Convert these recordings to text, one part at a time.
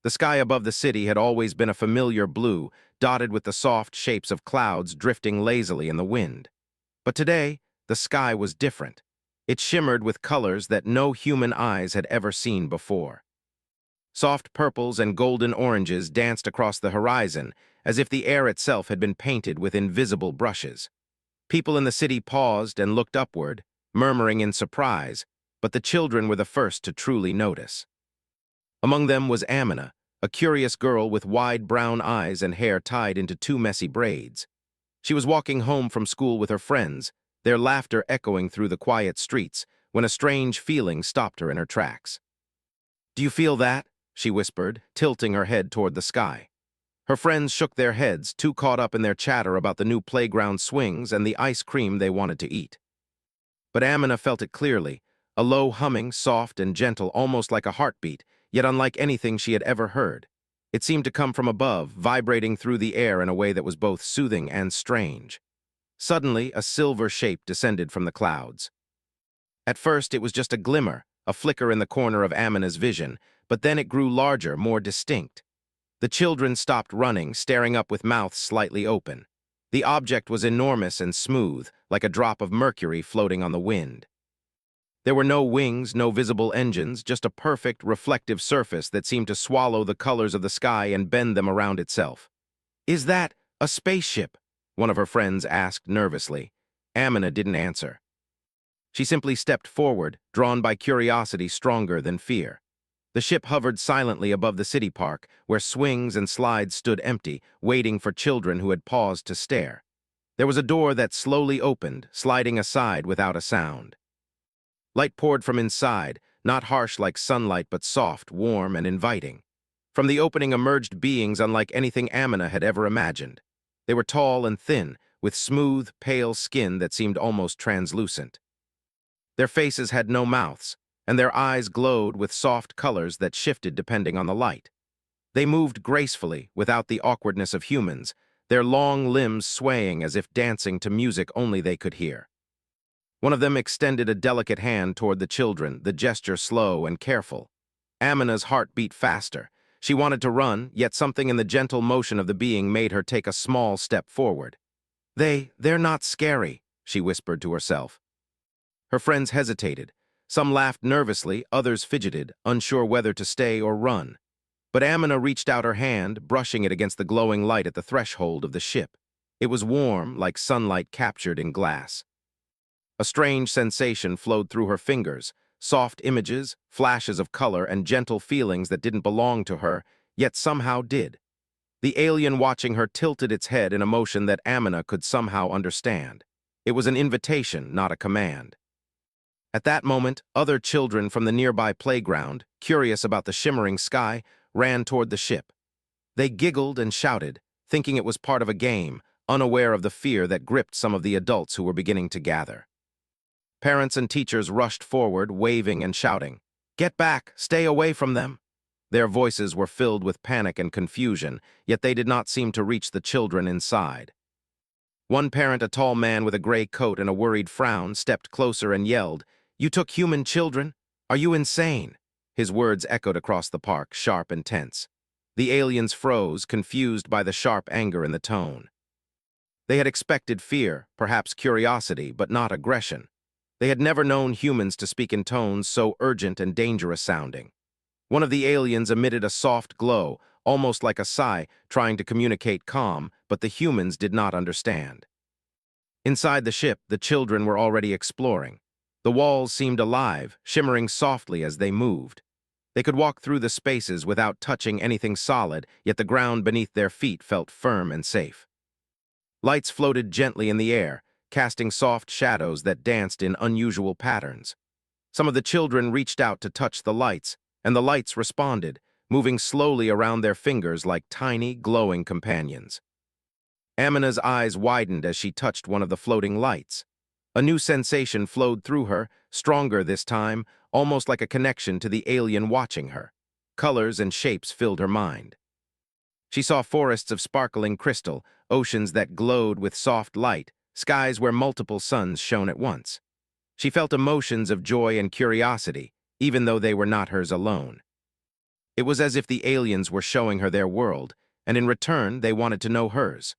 The sky above the city had always been a familiar blue, dotted with the soft shapes of clouds drifting lazily in the wind. But today, the sky was different. It shimmered with colors that no human eyes had ever seen before. Soft purples and golden oranges danced across the horizon, as if the air itself had been painted with invisible brushes. People in the city paused and looked upward, murmuring in surprise, but the children were the first to truly notice. Among them was Amina, a curious girl with wide brown eyes and hair tied into two messy braids. She was walking home from school with her friends, their laughter echoing through the quiet streets, when a strange feeling stopped her in her tracks. "Do you feel that?" she whispered, tilting her head toward the sky. Her friends shook their heads, too caught up in their chatter about the new playground swings and the ice cream they wanted to eat. But Amina felt it clearly, a low humming, soft and gentle, almost like a heartbeat, yet unlike anything she had ever heard. It seemed to come from above, vibrating through the air in a way that was both soothing and strange. Suddenly, a silver shape descended from the clouds. At first, it was just a glimmer, a flicker in the corner of Amina's vision, but then it grew larger, more distinct. The children stopped running, staring up with mouths slightly open. The object was enormous and smooth, like a drop of mercury floating on the wind. There were no wings, no visible engines, just a perfect, reflective surface that seemed to swallow the colors of the sky and bend them around itself. "Is that a spaceship?" one of her friends asked nervously. Amina didn't answer. She simply stepped forward, drawn by curiosity stronger than fear. The ship hovered silently above the city park, where swings and slides stood empty, waiting for children who had paused to stare. There was a door that slowly opened, sliding aside without a sound. Light poured from inside, not harsh like sunlight but soft, warm, and inviting. From the opening emerged beings unlike anything Amina had ever imagined. They were tall and thin, with smooth, pale skin that seemed almost translucent. Their faces had no mouths, and their eyes glowed with soft colors that shifted depending on the light. They moved gracefully, without the awkwardness of humans, their long limbs swaying as if dancing to music only they could hear. One of them extended a delicate hand toward the children, the gesture slow and careful. Amina's heart beat faster. She wanted to run, yet something in the gentle motion of the being made her take a small step forward. They're not scary," she whispered to herself. Her friends hesitated. Some laughed nervously, others fidgeted, unsure whether to stay or run. But Amina reached out her hand, brushing it against the glowing light at the threshold of the ship. It was warm, like sunlight captured in glass. A strange sensation flowed through her fingers, soft images, flashes of color, and gentle feelings that didn't belong to her, yet somehow did. The alien watching her tilted its head in a motion that Amina could somehow understand. It was an invitation, not a command. At that moment, other children from the nearby playground, curious about the shimmering sky, ran toward the ship. They giggled and shouted, thinking it was part of a game, unaware of the fear that gripped some of the adults who were beginning to gather. Parents and teachers rushed forward, waving and shouting, "Get back! Stay away from them!" Their voices were filled with panic and confusion, yet they did not seem to reach the children inside. One parent, a tall man with a gray coat and a worried frown, stepped closer and yelled, "You took human children? Are you insane?" His words echoed across the park, sharp and tense. The aliens froze, confused by the sharp anger in the tone. They had expected fear, perhaps curiosity, but not aggression. They had never known humans to speak in tones so urgent and dangerous sounding. One of the aliens emitted a soft glow, almost like a sigh, trying to communicate calm, but the humans did not understand. Inside the ship, the children were already exploring. The walls seemed alive, shimmering softly as they moved. They could walk through the spaces without touching anything solid, yet the ground beneath their feet felt firm and safe. Lights floated gently in the air, casting soft shadows that danced in unusual patterns. Some of the children reached out to touch the lights, and the lights responded, moving slowly around their fingers like tiny, glowing companions. Amina's eyes widened as she touched one of the floating lights. A new sensation flowed through her, stronger this time, almost like a connection to the alien watching her. Colors and shapes filled her mind. She saw forests of sparkling crystal, oceans that glowed with soft light, skies where multiple suns shone at once. She felt emotions of joy and curiosity, even though they were not hers alone. It was as if the aliens were showing her their world, and in return they wanted to know hers.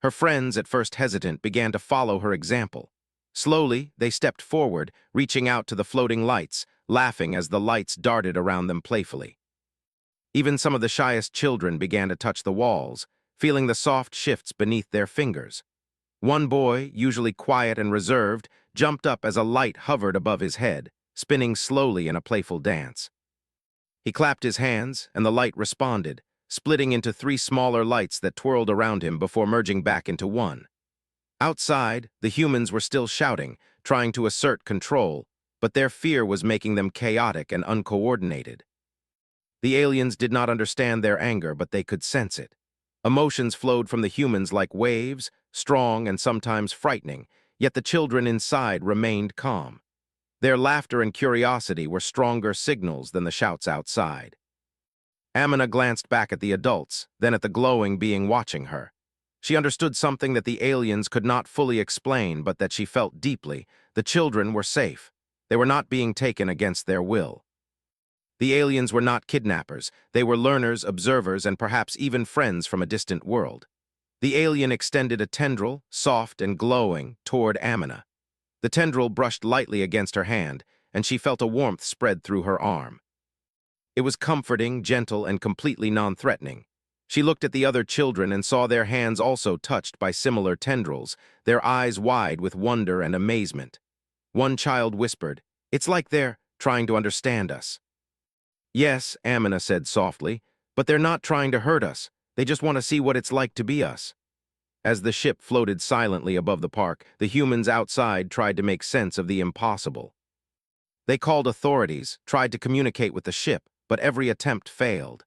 Her friends, at first hesitant, began to follow her example. Slowly, they stepped forward, reaching out to the floating lights, laughing as the lights darted around them playfully. Even some of the shyest children began to touch the walls, feeling the soft shifts beneath their fingers. One boy, usually quiet and reserved, jumped up as a light hovered above his head, spinning slowly in a playful dance. He clapped his hands, and the light responded, splitting into 3 smaller lights that twirled around him before merging back into one. Outside, the humans were still shouting, trying to assert control, but their fear was making them chaotic and uncoordinated. The aliens did not understand their anger, but they could sense it. Emotions flowed from the humans like waves, strong and sometimes frightening, yet the children inside remained calm. Their laughter and curiosity were stronger signals than the shouts outside. Amina glanced back at the adults, then at the glowing being watching her. She understood something that the aliens could not fully explain, but that she felt deeply. The children were safe. They were not being taken against their will. The aliens were not kidnappers. They were learners, observers, and perhaps even friends from a distant world. The alien extended a tendril, soft and glowing, toward Amina. The tendril brushed lightly against her hand, and she felt a warmth spread through her arm. It was comforting, gentle, and completely non-threatening. She looked at the other children and saw their hands also touched by similar tendrils, their eyes wide with wonder and amazement. One child whispered, "It's like they're trying to understand us." "Yes," Amina said softly, "but they're not trying to hurt us. They just want to see what it's like to be us." As the ship floated silently above the park, the humans outside tried to make sense of the impossible. They called authorities, tried to communicate with the ship, but every attempt failed.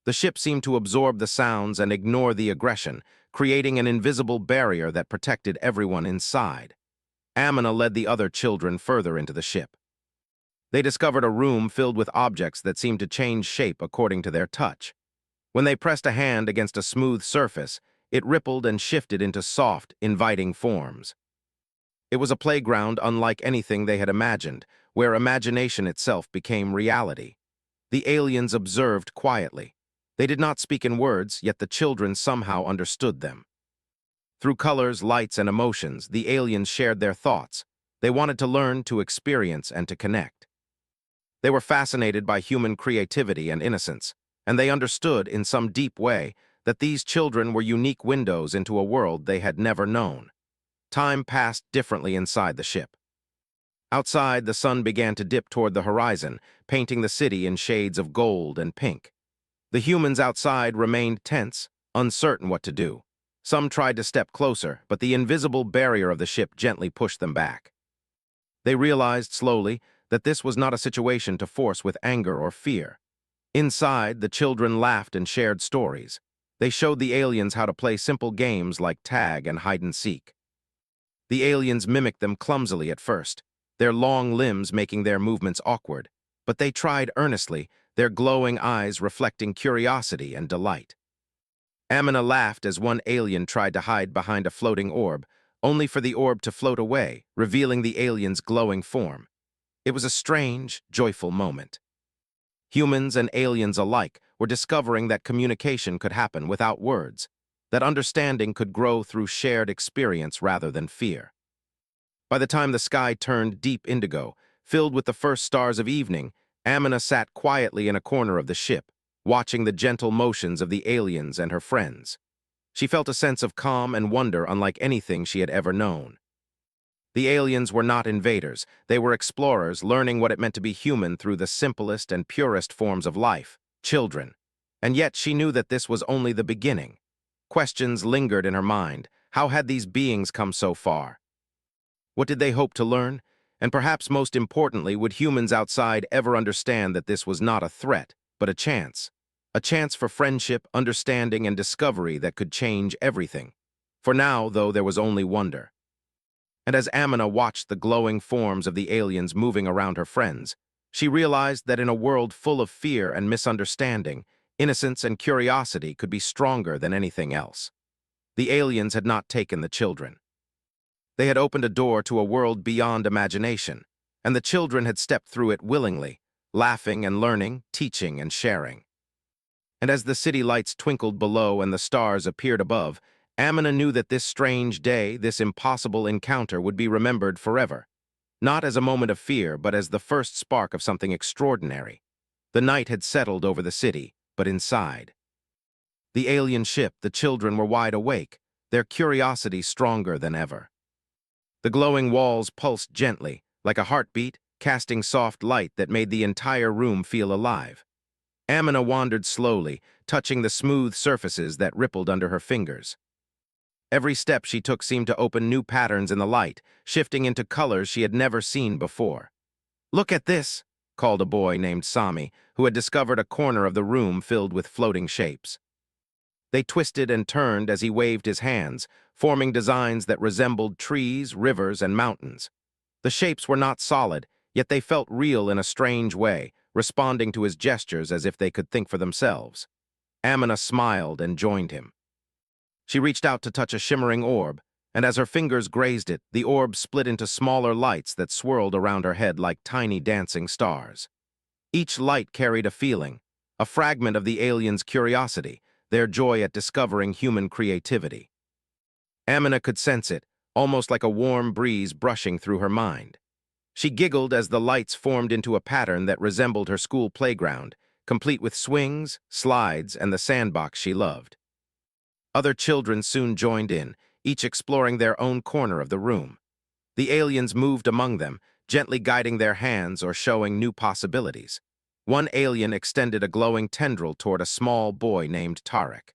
The ship seemed to absorb the sounds and ignore the aggression, creating an invisible barrier that protected everyone inside. Amina led the other children further into the ship. They discovered a room filled with objects that seemed to change shape according to their touch. When they pressed a hand against a smooth surface, it rippled and shifted into soft, inviting forms. It was a playground unlike anything they had imagined, where imagination itself became reality. The aliens observed quietly. They did not speak in words, yet the children somehow understood them. Through colors, lights, and emotions, the aliens shared their thoughts. They wanted to learn, to experience, and to connect. They were fascinated by human creativity and innocence, and they understood, in some deep way, that these children were unique windows into a world they had never known. Time passed differently inside the ship. Outside, the sun began to dip toward the horizon, painting the city in shades of gold and pink. The humans outside remained tense, uncertain what to do. Some tried to step closer, but the invisible barrier of the ship gently pushed them back. They realized slowly that this was not a situation to force with anger or fear. Inside, the children laughed and shared stories. They showed the aliens how to play simple games like tag and hide-and-seek. The aliens mimicked them clumsily at first, their long limbs making their movements awkward, but they tried earnestly, their glowing eyes reflecting curiosity and delight. Amina laughed as one alien tried to hide behind a floating orb, only for the orb to float away, revealing the alien's glowing form. It was a strange, joyful moment. Humans and aliens alike were discovering that communication could happen without words, that understanding could grow through shared experience rather than fear. By the time the sky turned deep indigo, filled with the first stars of evening, Amina sat quietly in a corner of the ship, watching the gentle motions of the aliens and her friends. She felt a sense of calm and wonder unlike anything she had ever known. The aliens were not invaders. They were explorers, learning what it meant to be human through the simplest and purest forms of life, children. And yet she knew that this was only the beginning. Questions lingered in her mind. How had these beings come so far? What did they hope to learn? And perhaps most importantly, would humans outside ever understand that this was not a threat, but a chance? A chance for friendship, understanding, and discovery that could change everything. For now, though, there was only wonder. And as Amina watched the glowing forms of the aliens moving around her friends, she realized that in a world full of fear and misunderstanding, innocence and curiosity could be stronger than anything else. The aliens had not taken the children. They had opened a door to a world beyond imagination, and the children had stepped through it willingly, laughing and learning, teaching and sharing. And as the city lights twinkled below and the stars appeared above, Amina knew that this strange day, this impossible encounter would be remembered forever. Not as a moment of fear, but as the first spark of something extraordinary. The night had settled over the city, but inside the alien ship, the children were wide awake, their curiosity stronger than ever. The glowing walls pulsed gently, like a heartbeat, casting soft light that made the entire room feel alive. Amina wandered slowly, touching the smooth surfaces that rippled under her fingers. Every step she took seemed to open new patterns in the light, shifting into colors she had never seen before. "Look at this," called a boy named Sami, who had discovered a corner of the room filled with floating shapes. They twisted and turned as he waved his hands, forming designs that resembled trees, rivers, and mountains. The shapes were not solid, yet they felt real in a strange way, responding to his gestures as if they could think for themselves. Amina smiled and joined him. She reached out to touch a shimmering orb, and as her fingers grazed it, the orb split into smaller lights that swirled around her head like tiny dancing stars. Each light carried a feeling, a fragment of the aliens' curiosity, their joy at discovering human creativity. Amina could sense it, almost like a warm breeze brushing through her mind. She giggled as the lights formed into a pattern that resembled her school playground, complete with swings, slides, and the sandbox she loved. Other children soon joined in, each exploring their own corner of the room. The aliens moved among them, gently guiding their hands or showing new possibilities. One alien extended a glowing tendril toward a small boy named Tarek.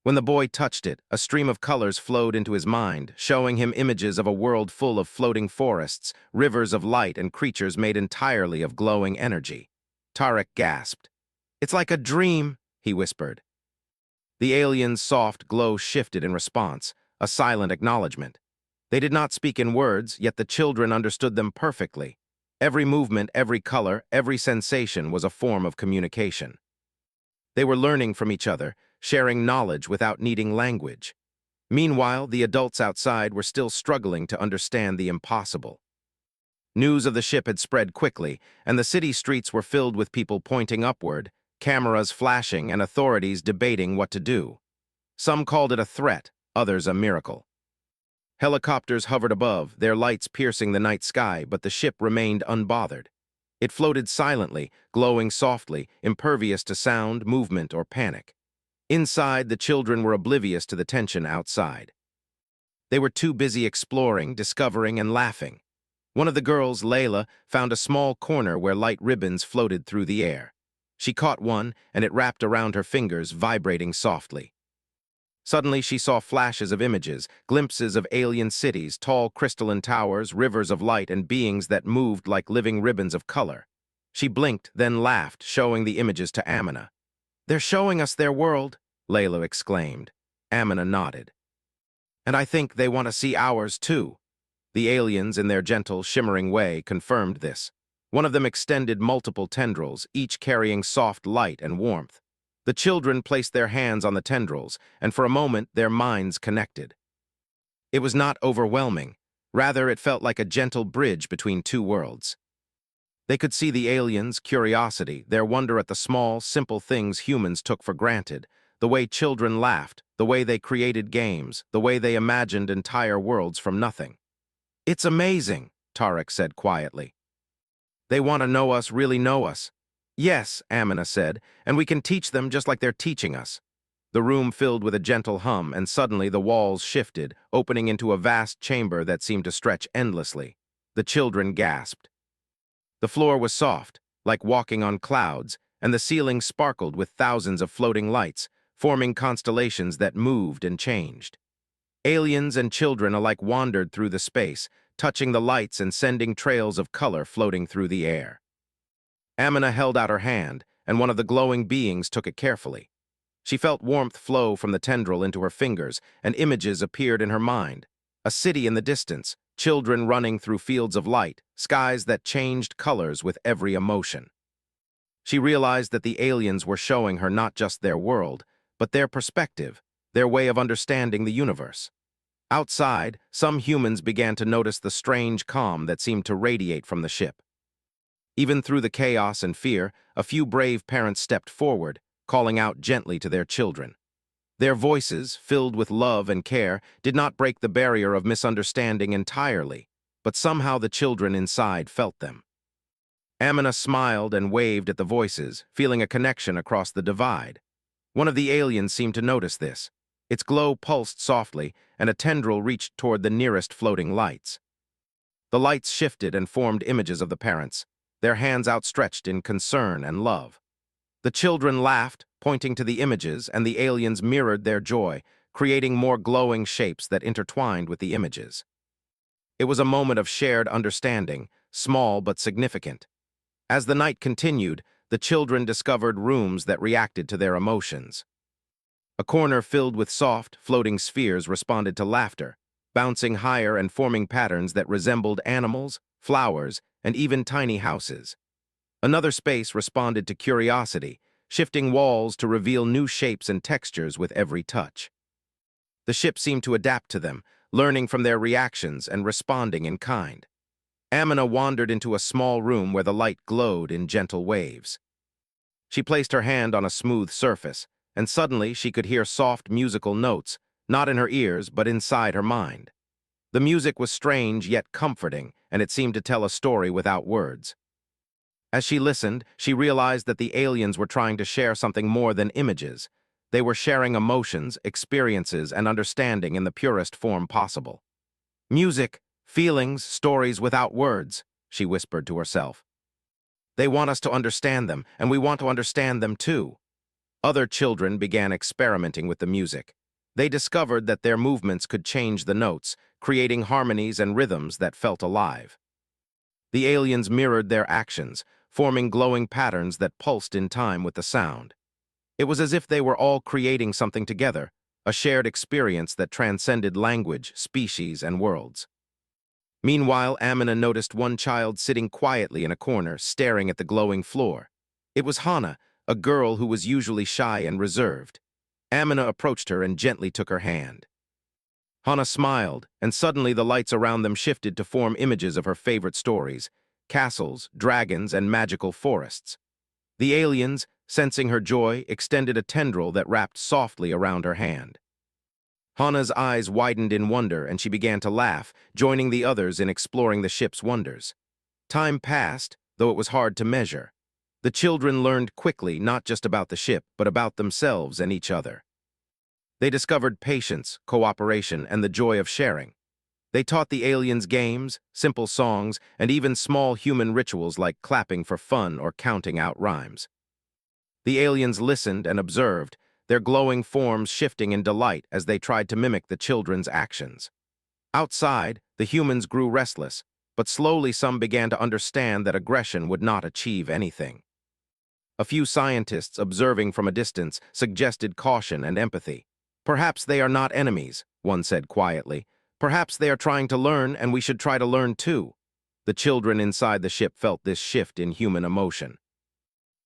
When the boy touched it, a stream of colors flowed into his mind, showing him images of a world full of floating forests, rivers of light, and creatures made entirely of glowing energy. Tarek gasped. "It's like a dream," he whispered. The alien's soft glow shifted in response, a silent acknowledgement. They did not speak in words, yet the children understood them perfectly. Every movement, every color, every sensation was a form of communication. They were learning from each other, sharing knowledge without needing language. Meanwhile, the adults outside were still struggling to understand the impossible. News of the ship had spread quickly, and the city streets were filled with people pointing upward, cameras flashing, and authorities debating what to do. Some called it a threat, others a miracle. Helicopters hovered above, their lights piercing the night sky, but the ship remained unbothered. It floated silently, glowing softly, impervious to sound, movement, or panic. Inside, the children were oblivious to the tension outside. They were too busy exploring, discovering, and laughing. One of the girls, Layla, found a small corner where light ribbons floated through the air. She caught one, and it wrapped around her fingers, vibrating softly. Suddenly, she saw flashes of images, glimpses of alien cities, tall crystalline towers, rivers of light, and beings that moved like living ribbons of color. She blinked, then laughed, showing the images to Amina. "They're showing us their world," Layla exclaimed. Amina nodded. "And I think they want to see ours, too." The aliens, in their gentle, shimmering way, confirmed this. One of them extended multiple tendrils, each carrying soft light and warmth. The children placed their hands on the tendrils, and for a moment their minds connected. It was not overwhelming. Rather, it felt like a gentle bridge between two worlds. They could see the aliens' curiosity, their wonder at the small, simple things humans took for granted, the way children laughed, the way they created games, the way they imagined entire worlds from nothing. "It's amazing," Tarek said quietly. "They want to know us, really know us." "Yes," Amina said, "and we can teach them just like they're teaching us." The room filled with a gentle hum, and suddenly the walls shifted, opening into a vast chamber that seemed to stretch endlessly. The children gasped. The floor was soft, like walking on clouds, and the ceiling sparkled with thousands of floating lights, forming constellations that moved and changed. Aliens and children alike wandered through the space, touching the lights and sending trails of color floating through the air. Amina held out her hand, and one of the glowing beings took it carefully. She felt warmth flow from the tendril into her fingers, and images appeared in her mind. A city in the distance, children running through fields of light, skies that changed colors with every emotion. She realized that the aliens were showing her not just their world, but their perspective, their way of understanding the universe. Outside, some humans began to notice the strange calm that seemed to radiate from the ship. Even through the chaos and fear, a few brave parents stepped forward, calling out gently to their children. Their voices, filled with love and care, did not break the barrier of misunderstanding entirely, but somehow the children inside felt them. Amina smiled and waved at the voices, feeling a connection across the divide. One of the aliens seemed to notice this. Its glow pulsed softly, and a tendril reached toward the nearest floating lights. The lights shifted and formed images of the parents, their hands outstretched in concern and love. The children laughed, pointing to the images, and the aliens mirrored their joy, creating more glowing shapes that intertwined with the images. It was a moment of shared understanding, small but significant. As the night continued, the children discovered rooms that reacted to their emotions. A corner filled with soft, floating spheres responded to laughter, bouncing higher and forming patterns that resembled animals, flowers, and even tiny houses. Another space responded to curiosity, shifting walls to reveal new shapes and textures with every touch. The ship seemed to adapt to them, learning from their reactions and responding in kind. Amina wandered into a small room where the light glowed in gentle waves. She placed her hand on a smooth surface, and suddenly she could hear soft musical notes, not in her ears but inside her mind. The music was strange yet comforting, and it seemed to tell a story without words. As she listened, she realized that the aliens were trying to share something more than images. They were sharing emotions, experiences, and understanding in the purest form possible. Music, feelings, stories without words, she whispered to herself. They want us to understand them, and we want to understand them too. Other children began experimenting with the music. They discovered that their movements could change the notes, creating harmonies and rhythms that felt alive. The aliens mirrored their actions, forming glowing patterns that pulsed in time with the sound. It was as if they were all creating something together, a shared experience that transcended language, species, and worlds. Meanwhile, Amina noticed one child sitting quietly in a corner, staring at the glowing floor. It was Hannah, a girl who was usually shy and reserved. Amina approached her and gently took her hand. Hannah smiled, and suddenly the lights around them shifted to form images of her favorite stories: castles, dragons, and magical forests. The aliens, sensing her joy, extended a tendril that wrapped softly around her hand. Hannah's eyes widened in wonder, and she began to laugh, joining the others in exploring the ship's wonders. Time passed, though it was hard to measure. The children learned quickly not just about the ship, but about themselves and each other. They discovered patience, cooperation, and the joy of sharing. They taught the aliens games, simple songs, and even small human rituals like clapping for fun or counting out rhymes. The aliens listened and observed, their glowing forms shifting in delight as they tried to mimic the children's actions. Outside, the humans grew restless, but slowly some began to understand that aggression would not achieve anything. A few scientists, observing from a distance, suggested caution and empathy. "Perhaps they are not enemies," one said quietly. "Perhaps they are trying to learn, and we should try to learn too." The children inside the ship felt this shift in human emotion.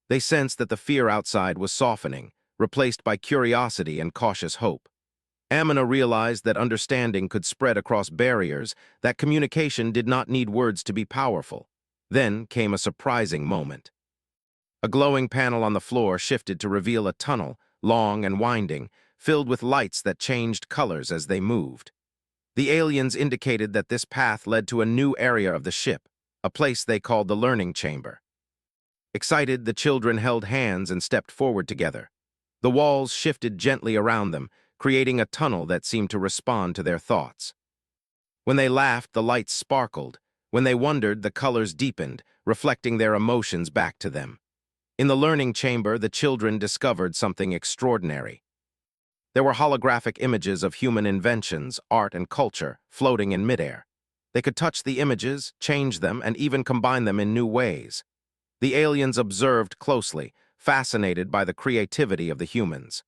They sensed that the fear outside was softening, replaced by curiosity and cautious hope. Amina realized that understanding could spread across barriers, that communication did not need words to be powerful. Then came a surprising moment. A glowing panel on the floor shifted to reveal a tunnel, long and winding, filled with lights that changed colors as they moved. The aliens indicated that this path led to a new area of the ship, a place they called the learning chamber. Excited, the children held hands and stepped forward together. The walls shifted gently around them, creating a tunnel that seemed to respond to their thoughts. When they laughed, the lights sparkled. When they wondered, the colors deepened, reflecting their emotions back to them. In the learning chamber, the children discovered something extraordinary. There were holographic images of human inventions, art, and culture floating in midair. They could touch the images, change them, and even combine them in new ways. The aliens observed closely, fascinated by the creativity of the humans.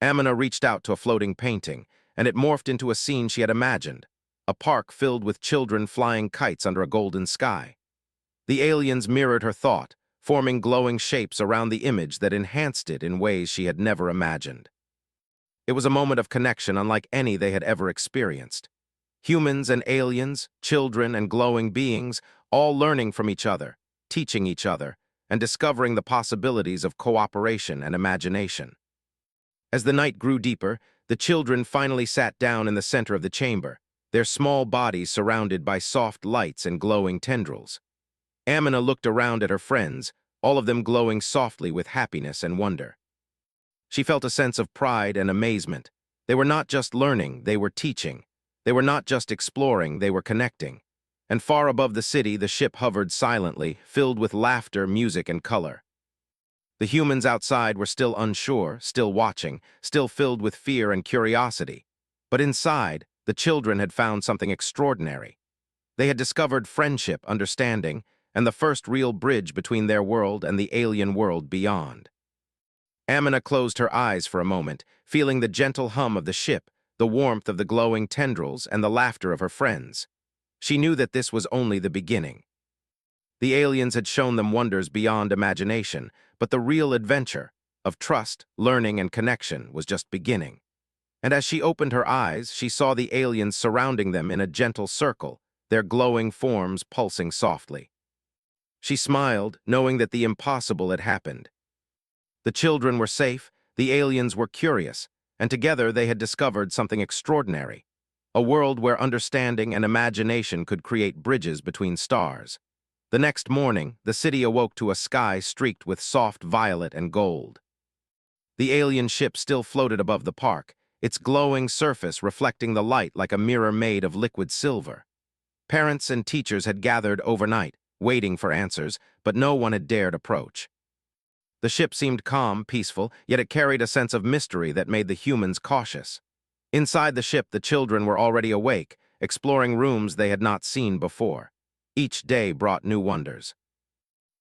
Amina reached out to a floating painting, and it morphed into a scene she had imagined, a park filled with children flying kites under a golden sky. The aliens mirrored her thought, forming glowing shapes around the image that enhanced it in ways she had never imagined. It was a moment of connection unlike any they had ever experienced. Humans and aliens, children and glowing beings, all learning from each other, teaching each other, and discovering the possibilities of cooperation and imagination. As the night grew deeper, the children finally sat down in the center of the chamber, their small bodies surrounded by soft lights and glowing tendrils. Amina looked around at her friends, all of them glowing softly with happiness and wonder. She felt a sense of pride and amazement. They were not just learning, they were teaching. They were not just exploring, they were connecting. And far above the city, the ship hovered silently, filled with laughter, music, and color. The humans outside were still unsure, still watching, still filled with fear and curiosity. But inside, the children had found something extraordinary. They had discovered friendship, understanding, and the first real bridge between their world and the alien world beyond. Amina closed her eyes for a moment, feeling the gentle hum of the ship, the warmth of the glowing tendrils, and the laughter of her friends. She knew that this was only the beginning. The aliens had shown them wonders beyond imagination, but the real adventure of trust, learning, and connection was just beginning. And as she opened her eyes, she saw the aliens surrounding them in a gentle circle, their glowing forms pulsing softly. She smiled, knowing that the impossible had happened. The children were safe, the aliens were curious, and together they had discovered something extraordinary, a world where understanding and imagination could create bridges between stars. The next morning, the city awoke to a sky streaked with soft violet and gold. The alien ship still floated above the park, its glowing surface reflecting the light like a mirror made of liquid silver. Parents and teachers had gathered overnight, waiting for answers, but no one had dared approach. The ship seemed calm, peaceful, yet it carried a sense of mystery that made the humans cautious. Inside the ship, the children were already awake, exploring rooms they had not seen before. Each day brought new wonders.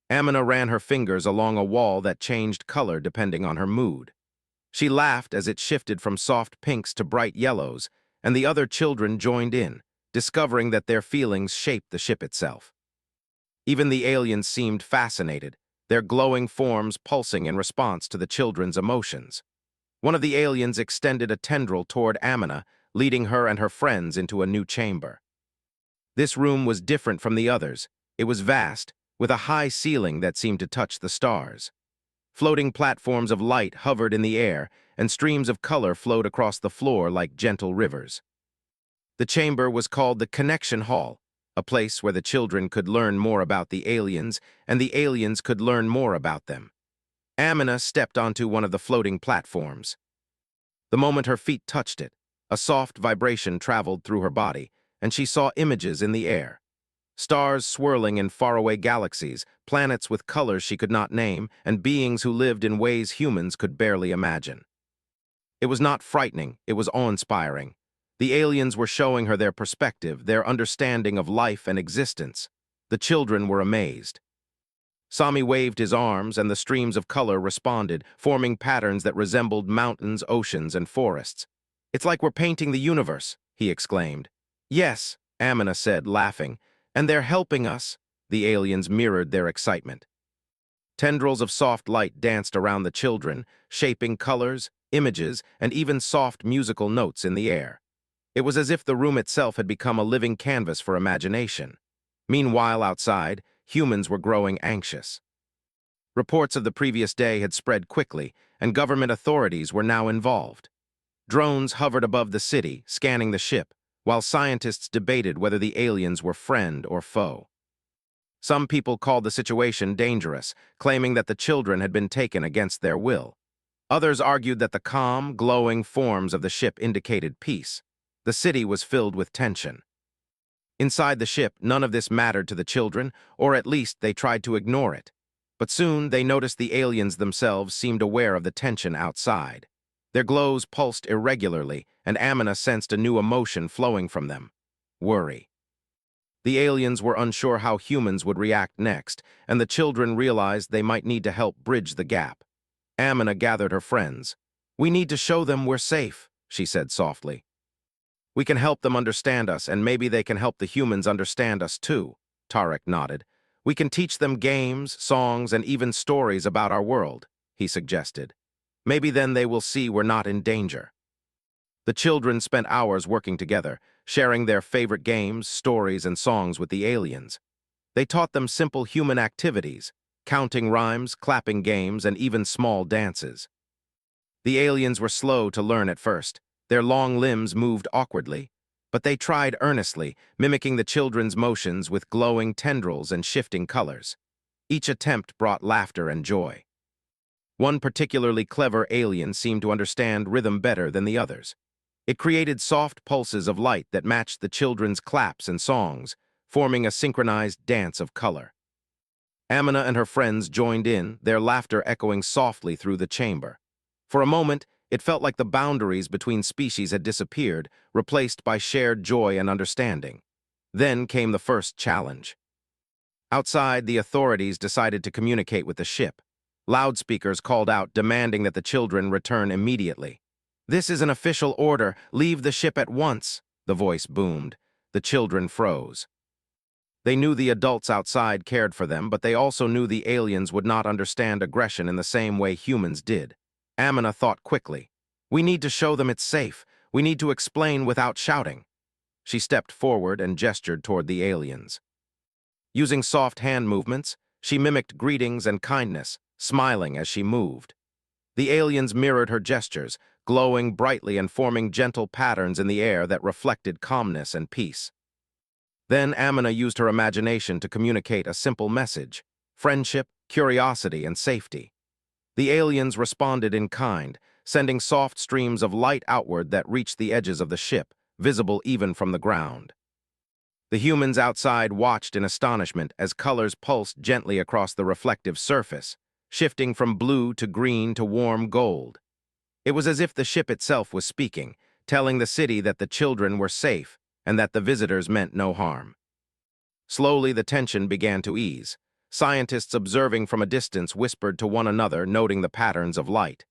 Amina ran her fingers along a wall that changed color depending on her mood. She laughed as it shifted from soft pinks to bright yellows, and the other children joined in, discovering that their feelings shaped the ship itself. Even the aliens seemed fascinated, their glowing forms pulsing in response to the children's emotions. One of the aliens extended a tendril toward Amina, leading her and her friends into a new chamber. This room was different from the others. It was vast, with a high ceiling that seemed to touch the stars. Floating platforms of light hovered in the air, and streams of color flowed across the floor like gentle rivers. The chamber was called the Connection Hall, a place where the children could learn more about the aliens, and the aliens could learn more about them. Amina stepped onto one of the floating platforms. The moment her feet touched it, a soft vibration traveled through her body, and she saw images in the air. Stars swirling in faraway galaxies, planets with colors she could not name, and beings who lived in ways humans could barely imagine. It was not frightening, it was awe-inspiring. The aliens were showing her their perspective, their understanding of life and existence. The children were amazed. Sami waved his arms, and the streams of color responded, forming patterns that resembled mountains, oceans, and forests. "It's like we're painting the universe," he exclaimed. "Yes," Amina said, laughing. "And they're helping us." The aliens mirrored their excitement. Tendrils of soft light danced around the children, shaping colors, images, and even soft musical notes in the air. It was as if the room itself had become a living canvas for imagination. Meanwhile, outside, humans were growing anxious. Reports of the previous day had spread quickly, and government authorities were now involved. Drones hovered above the city, scanning the ship, while scientists debated whether the aliens were friend or foe. Some people called the situation dangerous, claiming that the children had been taken against their will. Others argued that the calm, glowing forms of the ship indicated peace. The city was filled with tension. Inside the ship, none of this mattered to the children, or at least they tried to ignore it. But soon they noticed the aliens themselves seemed aware of the tension outside. Their glows pulsed irregularly, and Amina sensed a new emotion flowing from them: worry. The aliens were unsure how humans would react next, and the children realized they might need to help bridge the gap. Amina gathered her friends. "We need to show them we're safe," she said softly. "We can help them understand us, and maybe they can help the humans understand us too," Tarek nodded. "We can teach them games, songs, and even stories about our world," he suggested. "Maybe then they will see we're not in danger." The children spent hours working together, sharing their favorite games, stories, and songs with the aliens. They taught them simple human activities, counting rhymes, clapping games, and even small dances. The aliens were slow to learn at first. Their long limbs moved awkwardly, but they tried earnestly, mimicking the children's motions with glowing tendrils and shifting colors. Each attempt brought laughter and joy. One particularly clever alien seemed to understand rhythm better than the others. It created soft pulses of light that matched the children's claps and songs, forming a synchronized dance of color. Amina and her friends joined in, their laughter echoing softly through the chamber. For a moment, it felt like the boundaries between species had disappeared, replaced by shared joy and understanding. Then came the first challenge. Outside, the authorities decided to communicate with the ship. Loudspeakers called out, demanding that the children return immediately. "This is an official order. Leave the ship at once," the voice boomed. The children froze. They knew the adults outside cared for them, but they also knew the aliens would not understand aggression in the same way humans did. Amina thought quickly. "We need to show them it's safe. We need to explain without shouting." She stepped forward and gestured toward the aliens. Using soft hand movements, she mimicked greetings and kindness, smiling as she moved. The aliens mirrored her gestures, glowing brightly and forming gentle patterns in the air that reflected calmness and peace. Then Amina used her imagination to communicate a simple message: friendship, curiosity, and safety. The aliens responded in kind, sending soft streams of light outward that reached the edges of the ship, visible even from the ground. The humans outside watched in astonishment as colors pulsed gently across the reflective surface, shifting from blue to green to warm gold. It was as if the ship itself was speaking, telling the city that the children were safe and that the visitors meant no harm. Slowly, the tension began to ease. Scientists observing from a distance whispered to one another, noting the patterns of light.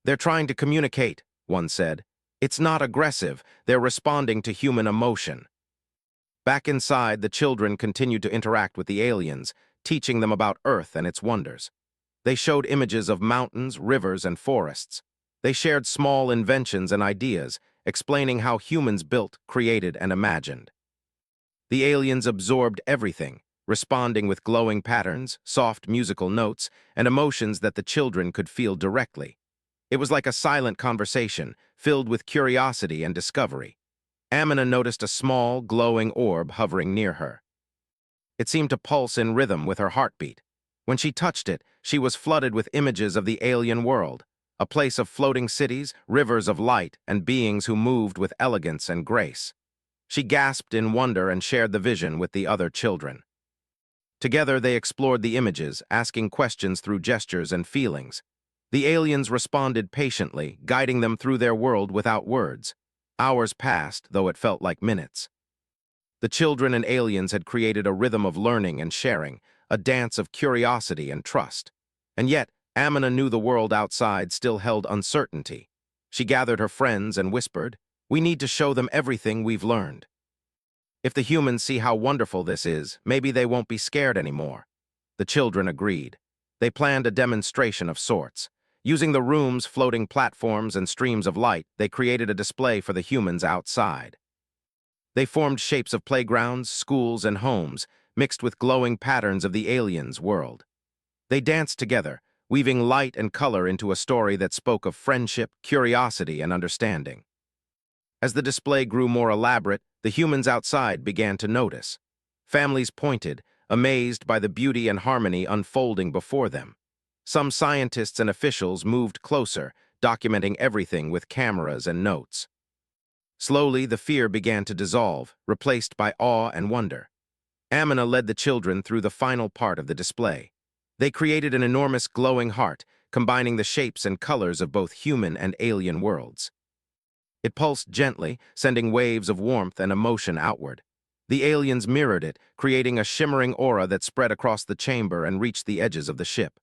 "They're trying to communicate," one said. "It's not aggressive. They're responding to human emotion." Back inside, the children continued to interact with the aliens, teaching them about Earth and its wonders. They showed images of mountains, rivers, and forests. They shared small inventions and ideas, explaining how humans built, created, and imagined. The aliens absorbed everything, responding with glowing patterns, soft musical notes, and emotions that the children could feel directly. It was like a silent conversation, filled with curiosity and discovery. Amina noticed a small, glowing orb hovering near her. It seemed to pulse in rhythm with her heartbeat. When she touched it, she was flooded with images of the alien world, a place of floating cities, rivers of light, and beings who moved with elegance and grace. She gasped in wonder and shared the vision with the other children. Together, they explored the images, asking questions through gestures and feelings. The aliens responded patiently, guiding them through their world without words. Hours passed, though it felt like minutes. The children and aliens had created a rhythm of learning and sharing, a dance of curiosity and trust. And yet, Amina knew the world outside still held uncertainty. She gathered her friends and whispered, "We need to show them everything we've learned. If the humans see how wonderful this is, maybe they won't be scared anymore." The children agreed. They planned a demonstration of sorts. Using the room's floating platforms and streams of light, they created a display for the humans outside. They formed shapes of playgrounds, schools, and homes, mixed with glowing patterns of the aliens' world. They danced together, weaving light and color into a story that spoke of friendship, curiosity, and understanding. As the display grew more elaborate, the humans outside began to notice. Families pointed, amazed by the beauty and harmony unfolding before them. Some scientists and officials moved closer, documenting everything with cameras and notes. Slowly, the fear began to dissolve, replaced by awe and wonder. Amina led the children through the final part of the display. They created an enormous glowing heart, combining the shapes and colors of both human and alien worlds. It pulsed gently, sending waves of warmth and emotion outward. The aliens mirrored it, creating a shimmering aura that spread across the chamber and reached the edges of the ship.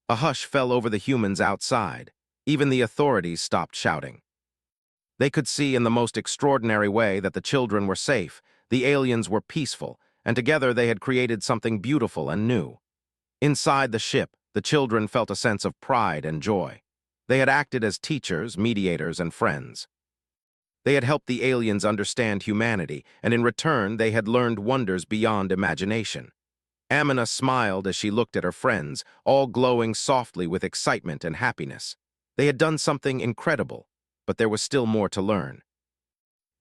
A hush fell over the humans outside. Even the authorities stopped shouting. They could see in the most extraordinary way that the children were safe, the aliens were peaceful, and together they had created something beautiful and new. Inside the ship, the children felt a sense of pride and joy. They had acted as teachers, mediators, and friends. They had helped the aliens understand humanity, and in return they had learned wonders beyond imagination. Amina smiled as she looked at her friends, all glowing softly with excitement and happiness. They had done something incredible, but there was still more to learn.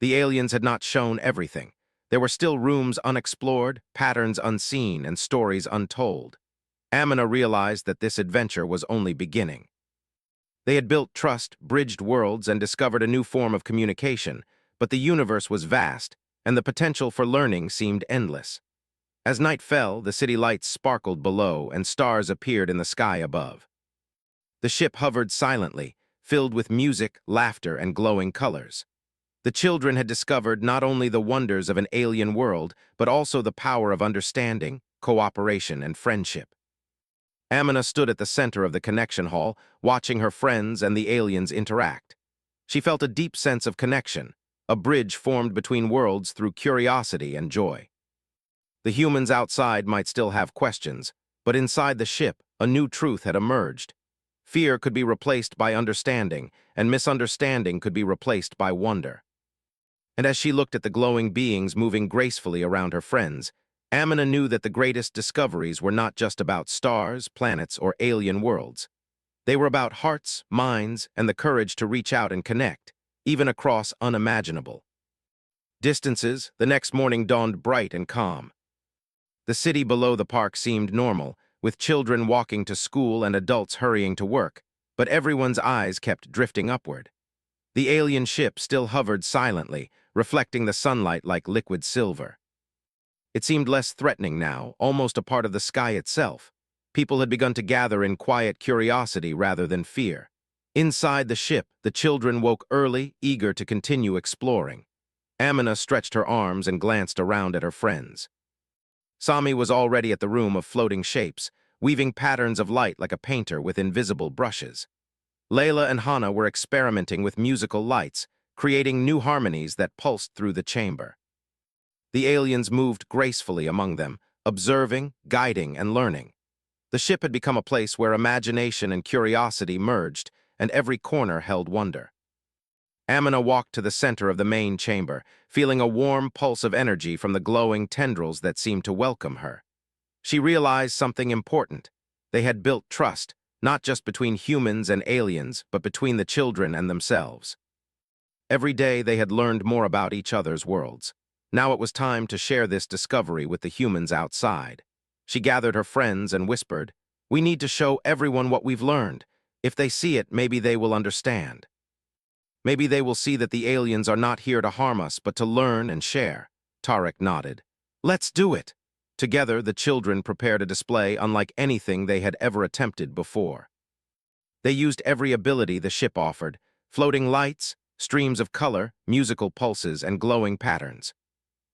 The aliens had not shown everything. There were still rooms unexplored, patterns unseen, and stories untold. Amina realized that this adventure was only beginning. They had built trust, bridged worlds, and discovered a new form of communication, but the universe was vast, and the potential for learning seemed endless. As night fell, the city lights sparkled below, and stars appeared in the sky above. The ship hovered silently, filled with music, laughter, and glowing colors. The children had discovered not only the wonders of an alien world, but also the power of understanding, cooperation, and friendship. Amina stood at the center of the connection hall, watching her friends and the aliens interact. She felt a deep sense of connection, a bridge formed between worlds through curiosity and joy. The humans outside might still have questions, but inside the ship, a new truth had emerged. Fear could be replaced by understanding, and misunderstanding could be replaced by wonder. And as she looked at the glowing beings moving gracefully around her friends, Amina knew that the greatest discoveries were not just about stars, planets, or alien worlds. They were about hearts, minds, and the courage to reach out and connect, even across unimaginable distances. The next morning dawned bright and calm. The city below the park seemed normal, with children walking to school and adults hurrying to work, but everyone's eyes kept drifting upward. The alien ship still hovered silently, reflecting the sunlight like liquid silver. It seemed less threatening now, almost a part of the sky itself. People had begun to gather in quiet curiosity rather than fear. Inside the ship, the children woke early, eager to continue exploring. Amina stretched her arms and glanced around at her friends. Sami was already at the room of floating shapes, weaving patterns of light like a painter with invisible brushes. Layla and Hana were experimenting with musical lights, creating new harmonies that pulsed through the chamber. The aliens moved gracefully among them, observing, guiding, and learning. The ship had become a place where imagination and curiosity merged, and every corner held wonder. Amina walked to the center of the main chamber, feeling a warm pulse of energy from the glowing tendrils that seemed to welcome her. She realized something important. They had built trust, not just between humans and aliens, but between the children and themselves. Every day they had learned more about each other's worlds. Now it was time to share this discovery with the humans outside. She gathered her friends and whispered, "We need to show everyone what we've learned. If they see it, maybe they will understand. Maybe they will see that the aliens are not here to harm us, but to learn and share." Tarek nodded. "Let's do it." Together, the children prepared a display unlike anything they had ever attempted before. They used every ability the ship offered: floating lights, streams of color, musical pulses, and glowing patterns.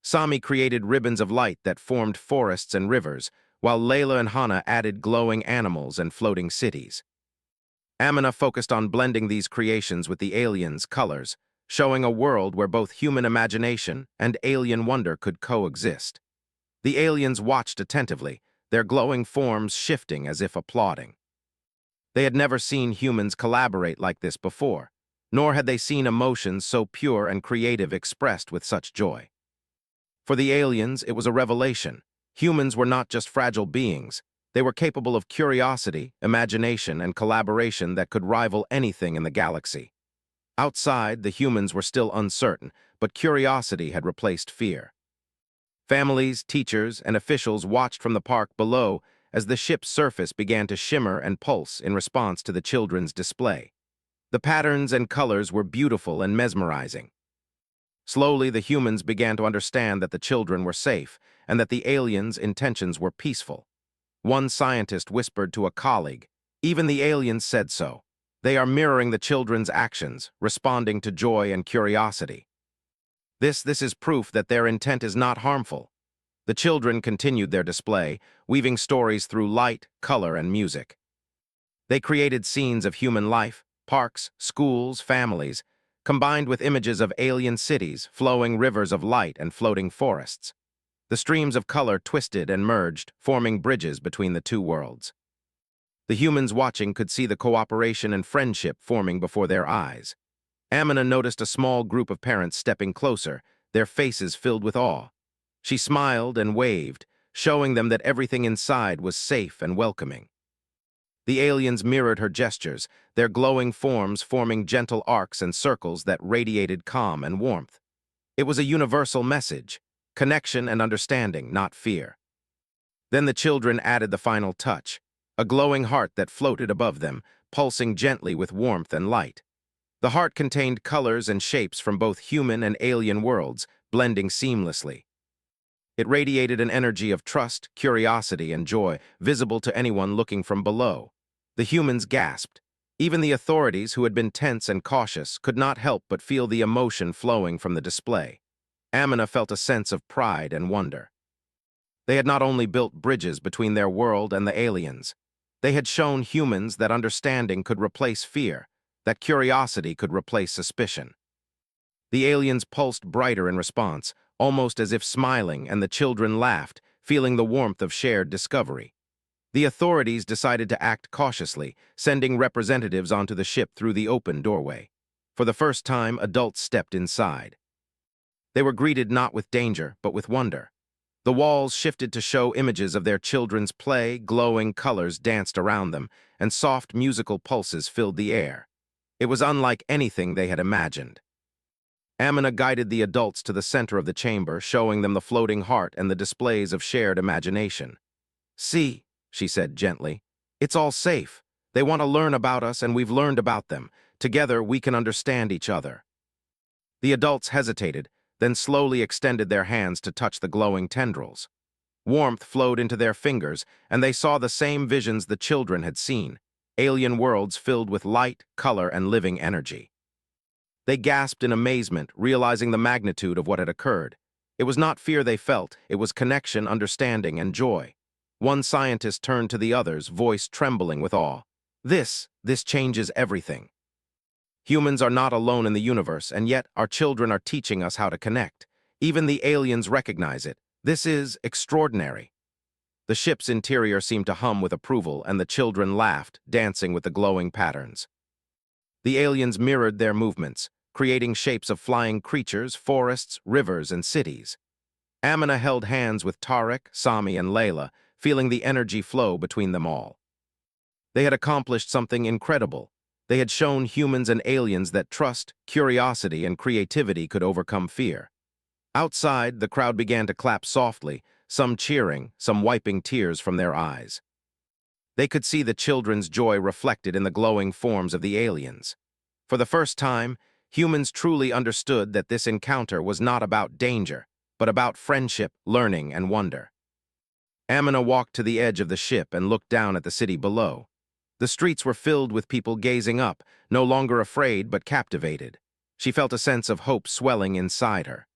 Sami created ribbons of light that formed forests and rivers, while Layla and Hana added glowing animals and floating cities. Amina focused on blending these creations with the aliens' colors, showing a world where both human imagination and alien wonder could coexist. The aliens watched attentively, their glowing forms shifting as if applauding. They had never seen humans collaborate like this before, nor had they seen emotions so pure and creative expressed with such joy. For the aliens, it was a revelation. Humans were not just fragile beings. They were capable of curiosity, imagination, and collaboration that could rival anything in the galaxy. Outside, the humans were still uncertain, but curiosity had replaced fear. Families, teachers, and officials watched from the park below as the ship's surface began to shimmer and pulse in response to the children's display. The patterns and colors were beautiful and mesmerizing. Slowly, the humans began to understand that the children were safe and that the aliens' intentions were peaceful. One scientist whispered to a colleague, "Even the aliens said so. They are mirroring the children's actions, responding to joy and curiosity. This is proof that their intent is not harmful." The children continued their display, weaving stories through light, color, and music. They created scenes of human life, parks, schools, families, combined with images of alien cities, flowing rivers of light, and floating forests. The streams of color twisted and merged, forming bridges between the two worlds. The humans watching could see the cooperation and friendship forming before their eyes. Amina noticed a small group of parents stepping closer, their faces filled with awe. She smiled and waved, showing them that everything inside was safe and welcoming. The aliens mirrored her gestures, their glowing forms forming gentle arcs and circles that radiated calm and warmth. It was a universal message: connection and understanding, not fear. Then the children added the final touch, a glowing heart that floated above them, pulsing gently with warmth and light. The heart contained colors and shapes from both human and alien worlds, blending seamlessly. It radiated an energy of trust, curiosity, and joy, visible to anyone looking from below. The humans gasped. Even the authorities, who had been tense and cautious, could not help but feel the emotion flowing from the display. Amina felt a sense of pride and wonder. They had not only built bridges between their world and the aliens, they had shown humans that understanding could replace fear, that curiosity could replace suspicion. The aliens pulsed brighter in response, almost as if smiling, and the children laughed, feeling the warmth of shared discovery. The authorities decided to act cautiously, sending representatives onto the ship through the open doorway. For the first time, adults stepped inside. They were greeted not with danger, but with wonder. The walls shifted to show images of their children's play, glowing colors danced around them, and soft musical pulses filled the air. It was unlike anything they had imagined. Amina guided the adults to the center of the chamber, showing them the floating heart and the displays of shared imagination. "See," she said gently, "it's all safe. They want to learn about us, and we've learned about them. Together, we can understand each other." The adults hesitated, then slowly extended their hands to touch the glowing tendrils. Warmth flowed into their fingers, and they saw the same visions the children had seen: alien worlds filled with light, color, and living energy. They gasped in amazement, realizing the magnitude of what had occurred. It was not fear they felt, it was connection, understanding, and joy. One scientist turned to the others, voice trembling with awe. This changes everything. Humans are not alone in the universe, and yet our children are teaching us how to connect. Even the aliens recognize it. This is extraordinary." The ship's interior seemed to hum with approval, and the children laughed, dancing with the glowing patterns. The aliens mirrored their movements, creating shapes of flying creatures, forests, rivers, and cities. Amina held hands with Tariq, Sami, and Layla, feeling the energy flow between them all. They had accomplished something incredible. They had shown humans and aliens that trust, curiosity, and creativity could overcome fear. Outside, the crowd began to clap softly, some cheering, some wiping tears from their eyes. They could see the children's joy reflected in the glowing forms of the aliens. For the first time, humans truly understood that this encounter was not about danger, but about friendship, learning, and wonder. Amina walked to the edge of the ship and looked down at the city below. The streets were filled with people gazing up, no longer afraid but captivated. She felt a sense of hope swelling inside her.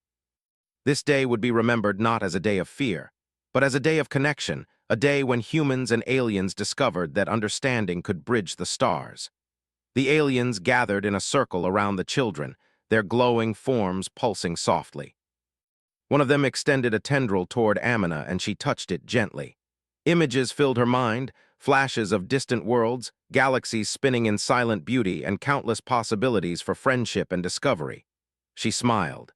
This day would be remembered not as a day of fear, but as a day of connection, a day when humans and aliens discovered that understanding could bridge the stars. The aliens gathered in a circle around the children, their glowing forms pulsing softly. One of them extended a tendril toward Amina, and she touched it gently. Images filled her mind, flashes of distant worlds, galaxies spinning in silent beauty, and countless possibilities for friendship and discovery. She smiled.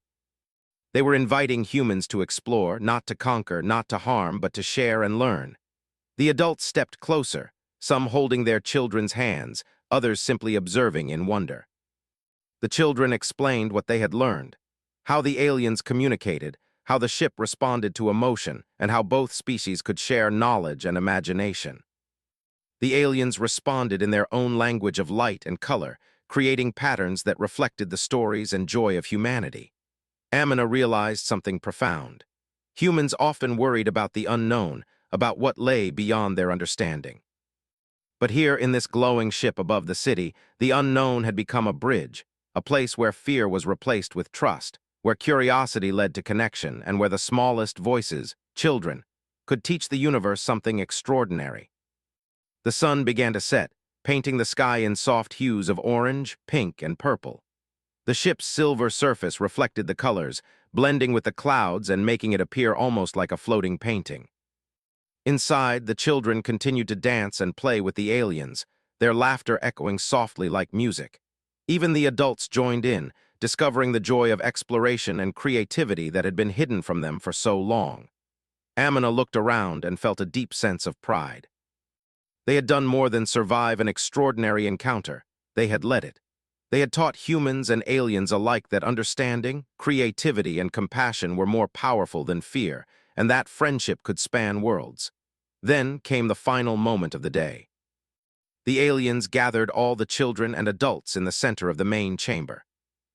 They were inviting humans to explore, not to conquer, not to harm, but to share and learn. The adults stepped closer, some holding their children's hands, others simply observing in wonder. The children explained what they had learned, how the aliens communicated, how the ship responded to emotion, and how both species could share knowledge and imagination. The aliens responded in their own language of light and color, creating patterns that reflected the stories and joy of humanity. Amina realized something profound. Humans often worried about the unknown, about what lay beyond their understanding. But here in this glowing ship above the city, the unknown had become a bridge, a place where fear was replaced with trust, where curiosity led to connection, and where the smallest voices, children, could teach the universe something extraordinary. The sun began to set, painting the sky in soft hues of orange, pink, and purple. The ship's silver surface reflected the colors, blending with the clouds and making it appear almost like a floating painting. Inside, the children continued to dance and play with the aliens, their laughter echoing softly like music. Even the adults joined in, discovering the joy of exploration and creativity that had been hidden from them for so long. Amina looked around and felt a deep sense of pride. They had done more than survive an extraordinary encounter. They had led it. They had taught humans and aliens alike that understanding, creativity, and compassion were more powerful than fear, and that friendship could span worlds. Then came the final moment of the day. The aliens gathered all the children and adults in the center of the main chamber.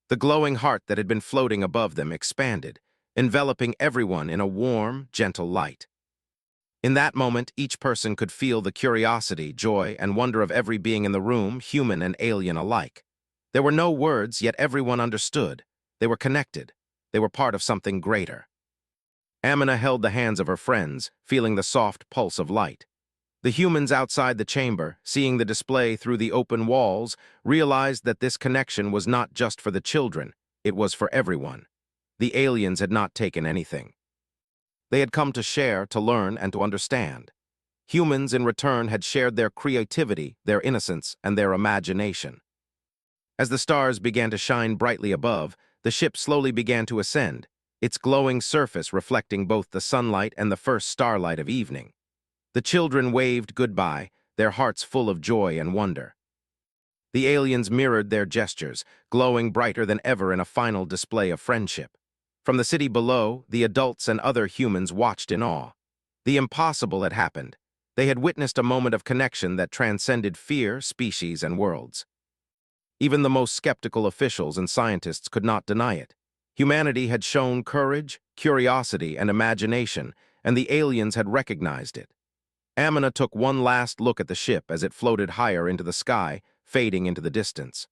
The glowing heart that had been floating above them expanded, enveloping everyone in a warm, gentle light. In that moment, each person could feel the curiosity, joy, and wonder of every being in the room, human and alien alike. There were no words, yet everyone understood. They were connected. They were part of something greater. Amina held the hands of her friends, feeling the soft pulse of light. The humans outside the chamber, seeing the display through the open walls, realized that this connection was not just for the children, it was for everyone. The aliens had not taken anything. They had come to share, to learn, and to understand. Humans, in return, had shared their creativity, their innocence, and their imagination. As the stars began to shine brightly above, the ship slowly began to ascend, its glowing surface reflecting both the sunlight and the first starlight of evening. The children waved goodbye, their hearts full of joy and wonder. The aliens mirrored their gestures, glowing brighter than ever in a final display of friendship. From the city below, the adults and other humans watched in awe. The impossible had happened. They had witnessed a moment of connection that transcended fear, species, and worlds. Even the most skeptical officials and scientists could not deny it. Humanity had shown courage, curiosity, and imagination, and the aliens had recognized it. Amina took one last look at the ship as it floated higher into the sky, fading into the distance.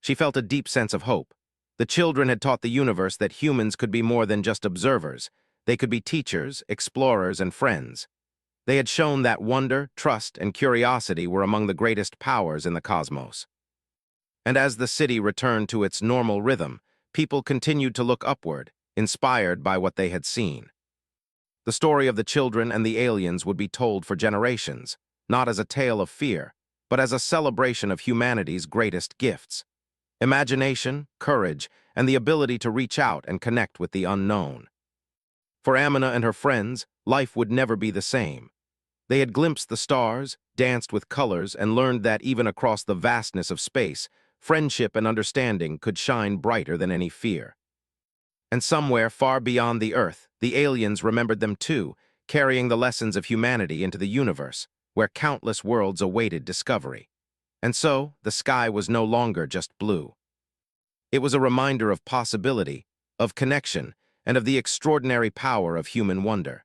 She felt a deep sense of hope. The children had taught the universe that humans could be more than just observers. They could be teachers, explorers, and friends. They had shown that wonder, trust, and curiosity were among the greatest powers in the cosmos. And as the city returned to its normal rhythm, people continued to look upward, inspired by what they had seen. The story of the children and the aliens would be told for generations, not as a tale of fear, but as a celebration of humanity's greatest gifts: imagination, courage, and the ability to reach out and connect with the unknown. For Amina and her friends, life would never be the same. They had glimpsed the stars, danced with colors, and learned that even across the vastness of space, friendship and understanding could shine brighter than any fear. And somewhere far beyond the Earth, the aliens remembered them too, carrying the lessons of humanity into the universe, where countless worlds awaited discovery. And so, the sky was no longer just blue. It was a reminder of possibility, of connection, and of the extraordinary power of human wonder.